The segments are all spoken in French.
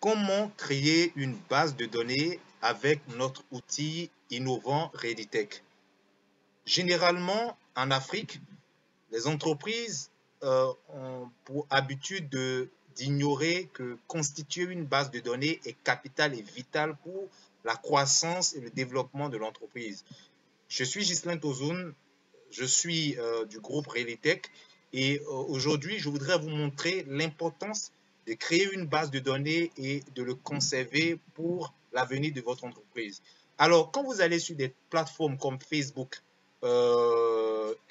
Comment créer une base de données avec notre outil innovant Reditech? Généralement, en Afrique, les entreprises ont pour habitude d'ignorer que constituer une base de données est capital et vital pour la croissance et le développement de l'entreprise. Je suis Ghislain Tozoun, je suis du groupe Relitech et aujourd'hui, je voudrais vous montrer l'importance de créer une base de données et de le conserver pour l'avenir de votre entreprise. Alors, quand vous allez sur des plateformes comme Facebook,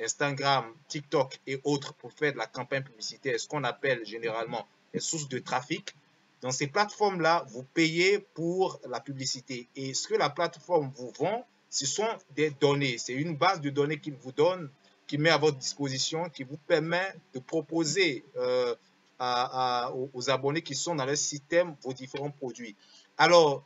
Instagram, TikTok et autres pour faire de la campagne publicitaire, ce qu'on appelle généralement les sources de trafic, dans ces plateformes-là, vous payez pour la publicité. Et ce que la plateforme vous vend, ce sont des données. C'est une base de données qu'il vous donne, qu'il met à votre disposition, qui vous permet de proposer aux abonnés qui sont dans le système vos différents produits. Alors,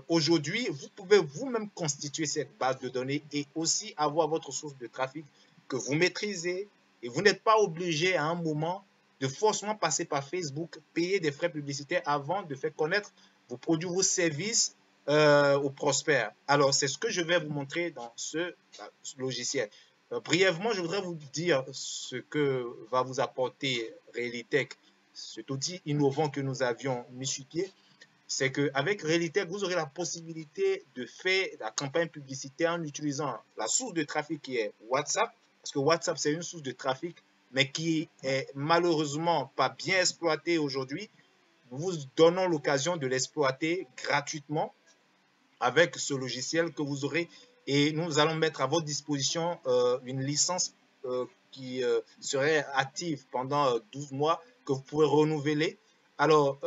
aujourd'hui, vous pouvez vous-même constituer cette base de données et aussi avoir votre source de trafic que vous maîtrisez et vous n'êtes pas obligé à un moment de forcément passer par Facebook, payer des frais publicitaires avant de faire connaître vos produits, vos services aux prospects. Alors, c'est ce que je vais vous montrer dans ce logiciel. Brièvement, je voudrais vous dire ce que va vous apporter Realitech, cet outil innovant que nous avions mis sur pied. C'est qu'avec Realitech, vous aurez la possibilité de faire la campagne publicitaire en utilisant la source de trafic qui est WhatsApp, parce que WhatsApp, c'est une source de trafic, mais qui est malheureusement pas bien exploitée aujourd'hui. Nous vous donnons l'occasion de l'exploiter gratuitement avec ce logiciel que vous aurez et nous allons mettre à votre disposition une licence qui serait active pendant 12 mois que vous pourrez renouveler. Alors,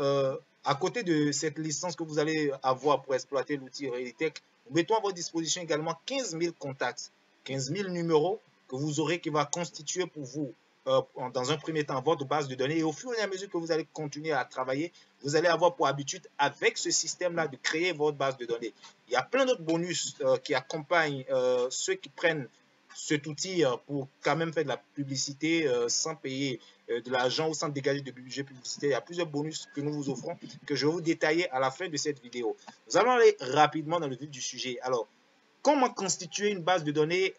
à côté de cette licence que vous allez avoir pour exploiter l'outil Realitech, nous mettons à votre disposition également 15 000 contacts, 15 000 numéros que vous aurez qui va constituer pour vous dans un premier temps votre base de données et au fur et à mesure que vous allez continuer à travailler, vous allez avoir pour habitude avec ce système-là de créer votre base de données. Il y a plein d'autres bonus qui accompagnent ceux qui prennent cet outil pour quand même faire de la publicité sans payer de l'argent ou sans dégager de budget publicitaire. Il y a plusieurs bonus que nous vous offrons que je vais vous détailler à la fin de cette vidéo. Nous allons aller rapidement dans le vif du sujet. Alors, comment constituer une base de données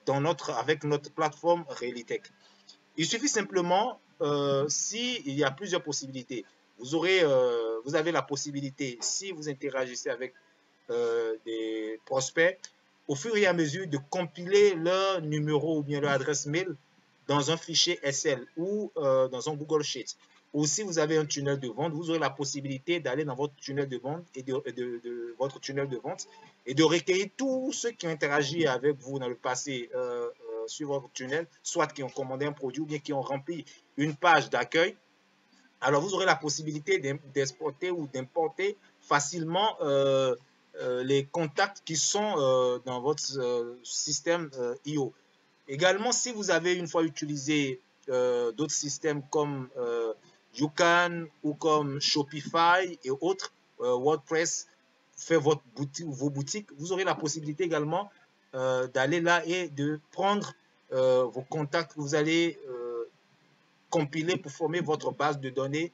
avec notre plateforme Realitech? Il suffit simplement, s'il y a plusieurs possibilités, vous avez la possibilité, si vous interagissez avec des prospects, au fur et à mesure de compiler leur numéro ou bien leur adresse mail dans un fichier Excel ou dans un Google Sheet. Ou si vous avez un tunnel de vente, vous aurez la possibilité d'aller dans votre tunnel de vente et votre tunnel de vente et de recueillir tous ceux qui ont interagi avec vous dans le passé sur votre tunnel, soit qui ont commandé un produit ou bien qui ont rempli une page d'accueil. Alors, vous aurez la possibilité d'exporter ou d'importer facilement les contacts qui sont dans votre système IO. Également, si vous avez une fois utilisé d'autres systèmes comme YouCan ou comme Shopify et autres, WordPress fait vos boutiques, vous aurez la possibilité également d'aller là et de prendre vos contacts que vous allez compiler pour former votre base de données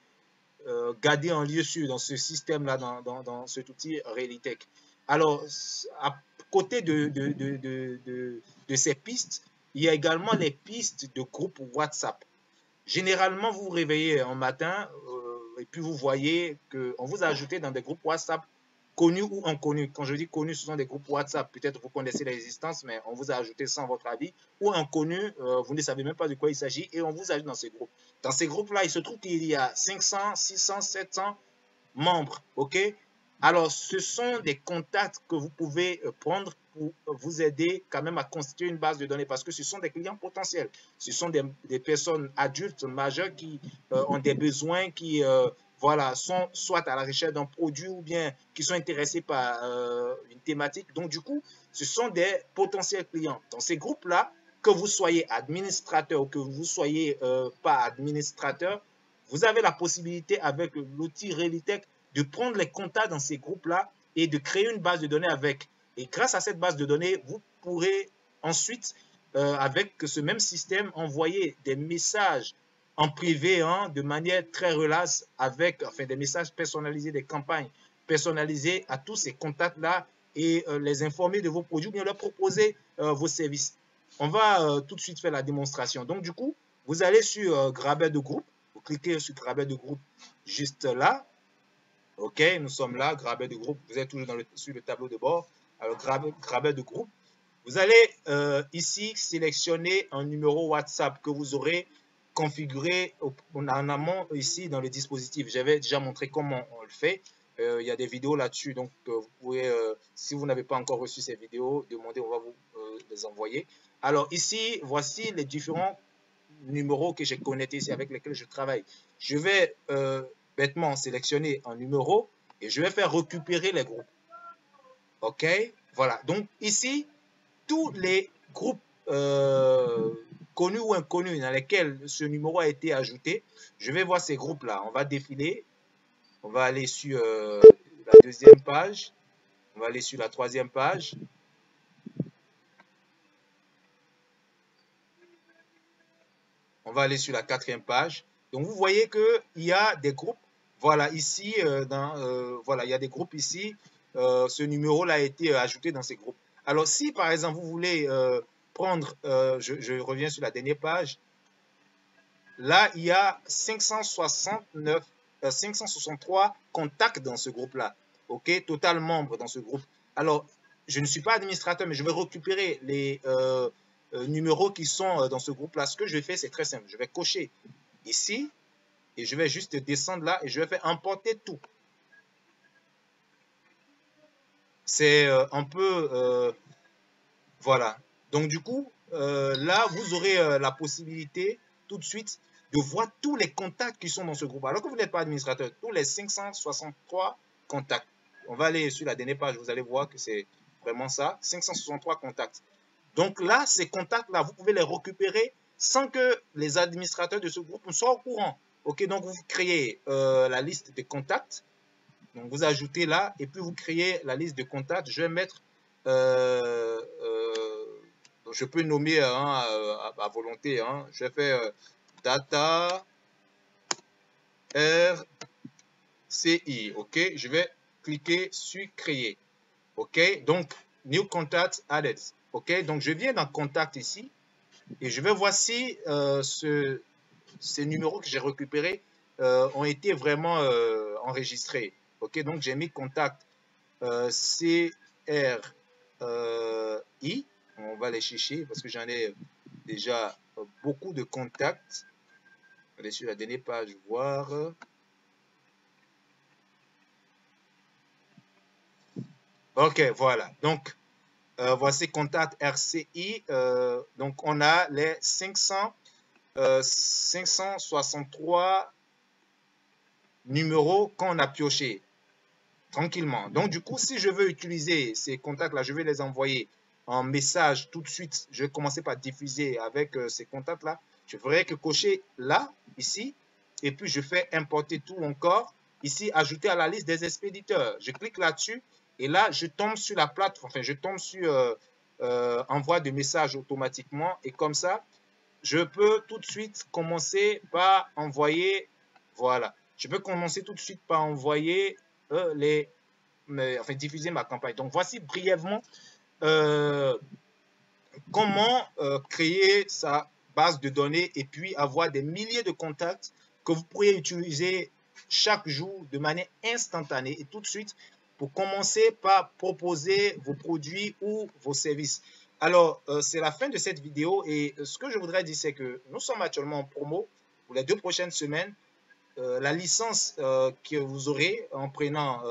gardée en lieu sûr dans ce système-là, dans cet outil Realitech. Alors, à côté de ces pistes, il y a également les pistes de groupe WhatsApp. Généralement, vous vous réveillez un matin et puis vous voyez qu'on vous a ajouté dans des groupes WhatsApp connus ou inconnus. Quand je dis connus, ce sont des groupes WhatsApp. Peut-être vous connaissez l'existence, mais on vous a ajouté sans votre avis. Ou inconnus, vous ne savez même pas de quoi il s'agit et on vous ajoute dans ces groupes. Dans ces groupes-là, il se trouve qu'il y a 500, 600, 700 membres. OK? Alors, ce sont des contacts que vous pouvez prendre pour vous aider quand même à constituer une base de données parce que ce sont des clients potentiels. Ce sont des personnes adultes, majeures qui ont des besoins, qui voilà, sont soit à la recherche d'un produit ou bien qui sont intéressés par une thématique. Donc, du coup, ce sont des potentiels clients. Dans ces groupes-là, que vous soyez administrateur ou que vous ne soyez pas administrateur, vous avez la possibilité avec l'outil Realitech de prendre les contacts dans ces groupes-là et de créer une base de données avec. Et grâce à cette base de données, vous pourrez ensuite, avec ce même système, envoyer des messages en privé, hein, de manière très relaxe, avec enfin, des messages personnalisés, des campagnes personnalisées à tous ces contacts-là et les informer de vos produits ou bien leur proposer vos services. On va tout de suite faire la démonstration. Donc, du coup, vous allez sur Grabber de groupe. Vous cliquez sur Grabber de groupe juste là. OK, nous sommes là, Grabber de groupe. Vous êtes toujours sur le tableau de bord. Alors, Grabber de groupe. Vous allez ici sélectionner un numéro WhatsApp que vous aurez configuré en amont ici dans le dispositif. J'avais déjà montré comment on le fait. Il y a des vidéos là-dessus, donc vous pouvez, si vous n'avez pas encore reçu ces vidéos, demandez, on va vous les envoyer. Alors ici, voici les différents numéros que j'ai connectés ici avec lesquels je travaille. Je vais bêtement sélectionner un numéro et je vais faire récupérer les groupes. OK? Voilà. Donc ici, tous les groupes connus ou inconnus dans lesquels ce numéro a été ajouté, je vais voir ces groupes-là. On va défiler. On va aller sur la deuxième page. On va aller sur la troisième page. On va aller sur la quatrième page. Donc, vous voyez qu'il y a des groupes. Voilà, ici, voilà, il y a des groupes ici. Ce numéro-là a été ajouté dans ces groupes. Alors, si par exemple, vous voulez prendre, je reviens sur la dernière page. Là, il y a 563 contacts dans ce groupe-là. OK, total membres dans ce groupe. Alors, je ne suis pas administrateur, mais je vais récupérer les numéros qui sont dans ce groupe-là. Ce que je vais faire, c'est très simple. Je vais cocher ici et je vais juste descendre là et je vais faire importer tout. C'est un peu... voilà. Donc, du coup, là, vous aurez la possibilité tout de suite de voir tous les contacts qui sont dans ce groupe. Alors que vous n'êtes pas administrateur, tous les 563 contacts. On va aller sur la dernière page, vous allez voir que c'est vraiment ça, 563 contacts. Donc là, ces contacts-là, vous pouvez les récupérer sans que les administrateurs de ce groupe soient au courant. OK, donc vous créez la liste de contacts. Donc vous ajoutez là et puis vous créez la liste de contacts. Je vais mettre je peux nommer à volonté. Hein. Je vais faire data RCI. OK. Je vais cliquer sur créer. OK. Donc, new contact added. OK. Donc, je viens dans contact ici et je vais voir si ces numéros que j'ai récupérés ont été vraiment enregistrés. OK. Donc, j'ai mis contact CRI. On va les chercher parce que j'en ai déjà beaucoup de contacts. Allez sur la dernière page voir. OK, voilà. Donc, voici contact RCI. Donc, on a les 563 numéros qu'on a piochés tranquillement. Donc, du coup, si je veux utiliser ces contacts-là, je vais les envoyer en message tout de suite. Je vais commencer par diffuser avec ces contacts-là. Je ferai que cocher là, ici, et puis je fais importer tout encore. Ici, ajouter à la liste des expéditeurs. Je clique là-dessus et là, je tombe sur la plateforme, enfin, je tombe sur envoi de messages automatiquement et comme ça, je peux tout de suite commencer par envoyer, voilà, je peux commencer tout de suite par envoyer enfin, diffuser ma campagne. Donc, voici brièvement comment créer sa base de données et puis avoir des milliers de contacts que vous pourriez utiliser chaque jour de manière instantanée et tout de suite pour commencer par proposer vos produits ou vos services. Alors, c'est la fin de cette vidéo et ce que je voudrais dire, c'est que nous sommes actuellement en promo pour les 2 prochaines semaines. La licence que vous aurez en prenant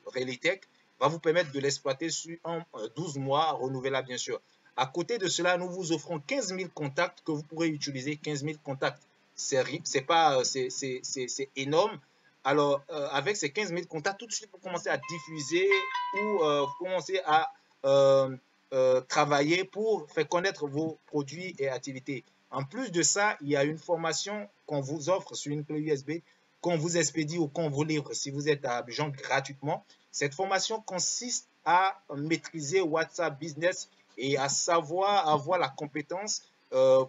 Realitech va vous permettre de l'exploiter sur 12 mois renouvelable, bien sûr. À côté de cela, nous vous offrons 15 000 contacts que vous pourrez utiliser. 15 000 contacts, c'est énorme. Alors, avec ces 15 000 contacts, tout de suite, vous commencez à diffuser ou vous commencez à travailler pour faire connaître vos produits et activités. En plus de ça, il y a une formation qu'on vous offre sur une clé USB, qu'on vous expédie ou qu'on vous livre si vous êtes à Abidjan gratuitement. Cette formation consiste à maîtriser WhatsApp Business et à savoir avoir la compétence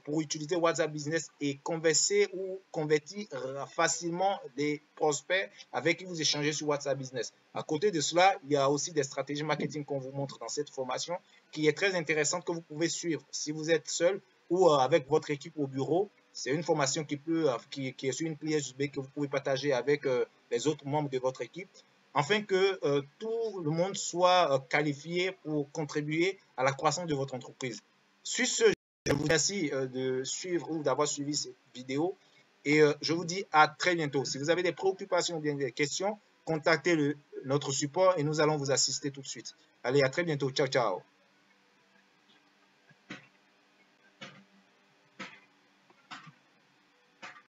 pour utiliser WhatsApp Business et converser ou convertir facilement des prospects avec qui vous échangez sur WhatsApp Business. À côté de cela, il y a aussi des stratégies marketing qu'on vous montre dans cette formation qui est très intéressante que vous pouvez suivre si vous êtes seul ou avec votre équipe au bureau. C'est une formation qui est sur une clé USB que vous pouvez partager avec les autres membres de votre équipe afin que tout le monde soit qualifié pour contribuer à la croissance de votre entreprise. Sur ce, je vous remercie de suivre ou d'avoir suivi cette vidéo et je vous dis à très bientôt. Si vous avez des préoccupations ou bien des questions, contactez notre support et nous allons vous assister tout de suite. Allez, à très bientôt. Ciao, ciao.